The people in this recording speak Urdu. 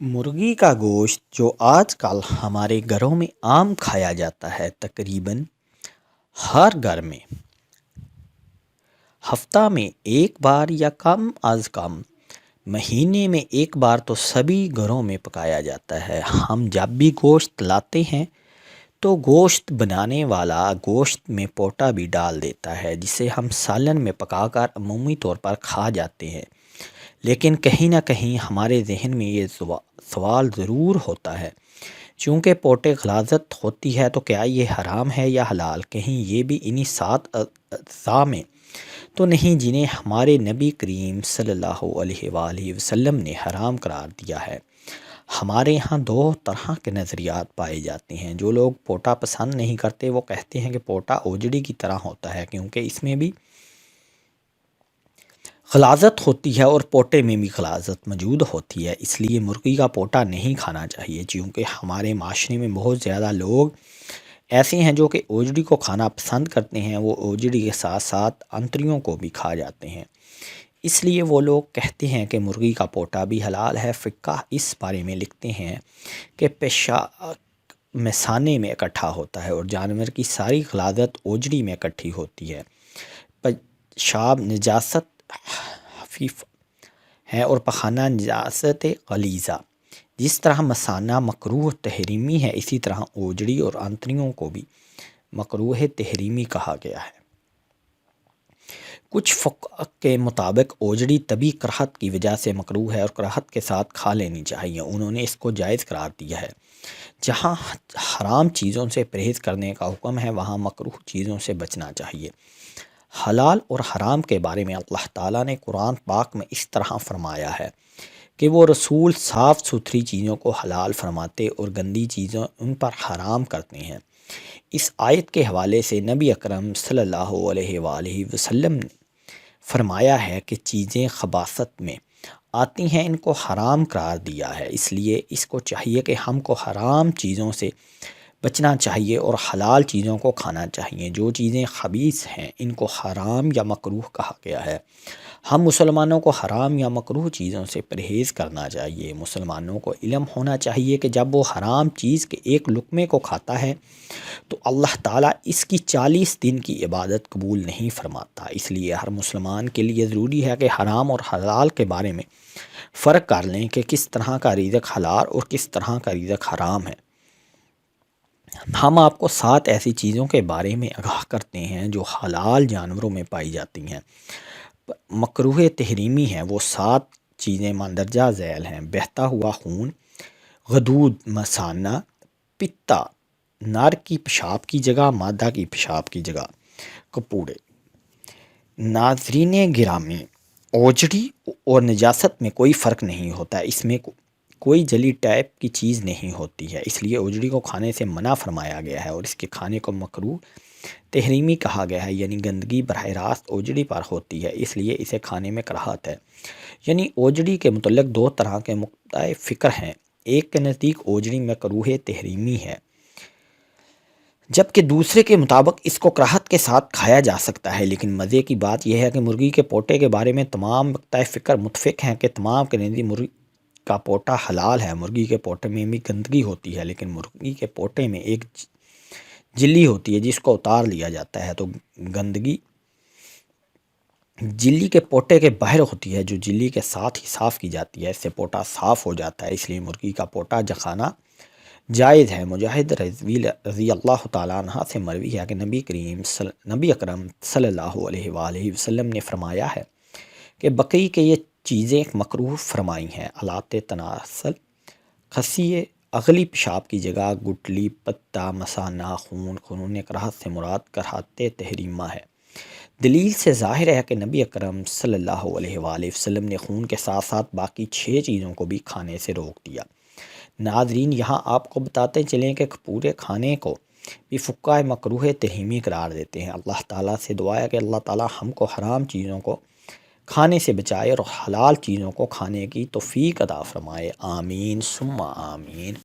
مرغی کا گوشت جو آج کل ہمارے گھروں میں عام کھایا جاتا ہے، تقریباً ہر گھر میں ہفتہ میں ایک بار یا کم از کم مہینے میں ایک بار تو سبھی گھروں میں پکایا جاتا ہے۔ ہم جب بھی گوشت لاتے ہیں تو گوشت بنانے والا گوشت میں پوٹا بھی ڈال دیتا ہے، جسے ہم سالن میں پکا کر عمومی طور پر کھا جاتے ہیں۔ لیکن کہیں نہ کہیں ہمارے ذہن میں یہ سوال ضرور ہوتا ہے، چونکہ پوٹے غلاظت ہوتی ہے تو کیا یہ حرام ہے یا حلال؟ کہیں یہ بھی انہی 7 اجزاء میں تو نہیں جنہیں ہمارے نبی کریم صلی اللہ علیہ وآلہ وسلم نے حرام قرار دیا ہے؟ ہمارے یہاں دو طرح کے نظریات پائے جاتے ہیں۔ جو لوگ پوٹا پسند نہیں کرتے وہ کہتے ہیں کہ پوٹا اوجڑی کی طرح ہوتا ہے، کیونکہ اس میں بھی غلاظت ہوتی ہے اور پوٹے میں بھی غلاظت موجود ہوتی ہے، اس لیے مرغی کا پوٹا نہیں کھانا چاہیے۔ چونکہ ہمارے معاشرے میں بہت زیادہ لوگ ایسے ہیں جو کہ اوجڑی کو کھانا پسند کرتے ہیں، وہ اوجڑی کے ساتھ ساتھ انتریوں کو بھی کھا جاتے ہیں، اس لیے وہ لوگ کہتے ہیں کہ مرغی کا پوٹا بھی حلال ہے۔ فقہ اس بارے میں لکھتے ہیں کہ پیشاب مثانے میں اکٹھا ہوتا ہے اور جانور کی ساری غلاظت اوجڑی میں اکٹھی ہوتی ہے۔ پیشاب نجاست خفیف ہے اور پخانہ نجاست غلیظہ۔ جس طرح مثانہ مکروہ تحریمی ہے، اسی طرح اوجڑی اور آنتریوں کو بھی مکروہ تحریمی کہا گیا ہے۔ کچھ فقہ کے مطابق اوجڑی طبی کراہت کی وجہ سے مکروہ ہے اور کراہت کے ساتھ کھا لینی چاہیے۔ انہوں نے اس کو جائز قرار دیا ہے۔ جہاں حرام چیزوں سے پرہیز کرنے کا حکم ہے، وہاں مکروہ چیزوں سے بچنا چاہیے۔ حلال اور حرام کے بارے میں اللہ تعالیٰ نے قرآن پاک میں اس طرح فرمایا ہے کہ وہ رسول صاف ستھری چیزوں کو حلال فرماتے اور گندی چیزیں ان پر حرام کرتے ہیں۔ اس آیت کے حوالے سے نبی اکرم صلی اللہ علیہ وآلہ وسلم نے فرمایا ہے کہ چیزیں خباثت میں آتی ہیں، ان کو حرام قرار دیا ہے، اس لیے اس کو چاہیے کہ ہم کو حرام چیزوں سے بچنا چاہیے اور حلال چیزوں کو کھانا چاہیے۔ جو چیزیں خبیث ہیں ان کو حرام یا مکروہ کہا گیا ہے۔ ہم مسلمانوں کو حرام یا مکروہ چیزوں سے پرہیز کرنا چاہیے۔ مسلمانوں کو علم ہونا چاہیے کہ جب وہ حرام چیز کے ایک لقمے کو کھاتا ہے تو اللہ تعالیٰ اس کی 40 دن کی عبادت قبول نہیں فرماتا۔ اس لیے ہر مسلمان کے لیے ضروری ہے کہ حرام اور حلال کے بارے میں فرق کر لیں کہ کس طرح کا رزق حلال اور کس طرح کا رزق حرام ہے۔ ہم آپ کو 7 ایسی چیزوں کے بارے میں آگاہ کرتے ہیں جو حلال جانوروں میں پائی جاتی ہیں، مکروہ تحریمی ہیں۔ وہ 7 چیزیں مندرجہ ذیل ہیں: بہتا ہوا خون، غدود مثانہ، پتا، نر کی پیشاب کی جگہ، مادہ کی پیشاب کی جگہ، کپوڑے۔ ناظرین گرامی، اوجڑی اور نجاست میں کوئی فرق نہیں ہوتا، اس میں کوئی جلی ٹائپ کی چیز نہیں ہوتی ہے، اس لیے اوجڑی کو کھانے سے منع فرمایا گیا ہے اور اس کے کھانے کو مکروہ تحریمی کہا گیا ہے، یعنی گندگی براہ راست اوجڑی پر ہوتی ہے، اس لیے اسے کھانے میں کراہت ہے۔ یعنی اوجڑی کے متعلق 2 طرح کے مختلف فکر ہیں۔ ایک کے نزدیک اوجڑی مکروہ تحریمی ہے، جبکہ دوسرے کے مطابق اس کو کراہت کے ساتھ کھایا جا سکتا ہے۔ لیکن مزے کی بات یہ ہے کہ مرغی کے پوٹے کے بارے میں تمام مختلف فکر متفق ہیں کہ تمام کے نزدیک مرغی کا پوٹا حلال ہے۔ مرغی کے پوٹے میں بھی گندگی ہوتی ہے، لیکن مرغی کے پوٹے میں ایک جلی ہوتی ہے جس کو اتار لیا جاتا ہے، تو گندگی جلی کے پوٹے کے باہر ہوتی ہے جو جلی کے ساتھ ہی صاف کی جاتی ہے، اس سے پوٹا صاف ہو جاتا ہے، اس لیے مرغی کا پوٹا کھانا جائز ہے۔ مجاہد رضی اللہ تعالیٰ عنہ سے مروی ہے کہ نبی اکرم صلی اللہ علیہ وآلہ وسلم نے فرمایا ہے کہ بقی کے یہ چیزیں مکروہ فرمائی ہیں: آلات تناسل، خصیے، اغلی پیشاب کی جگہ، گٹلی، پتا، مثانہ، خون کراہت سے مراد کراہت تحریمہ ہے۔ دلیل سے ظاہر ہے کہ نبی اکرم صلی اللہ علیہ وآلہ وسلم نے خون کے ساتھ ساتھ باقی 6 چیزوں کو بھی کھانے سے روک دیا۔ ناظرین، یہاں آپ کو بتاتے چلیں کہ پورے کھانے کو بھی فقہ مکروہ تحریمی قرار دیتے ہیں۔ اللہ تعالیٰ سے دعا ہے کہ اللہ تعالیٰ ہم کو حرام چیزوں کو کھانے سے بچائے اور حلال چیزوں کو کھانے کی توفیق عطا فرمائے۔ آمین ثم آمین۔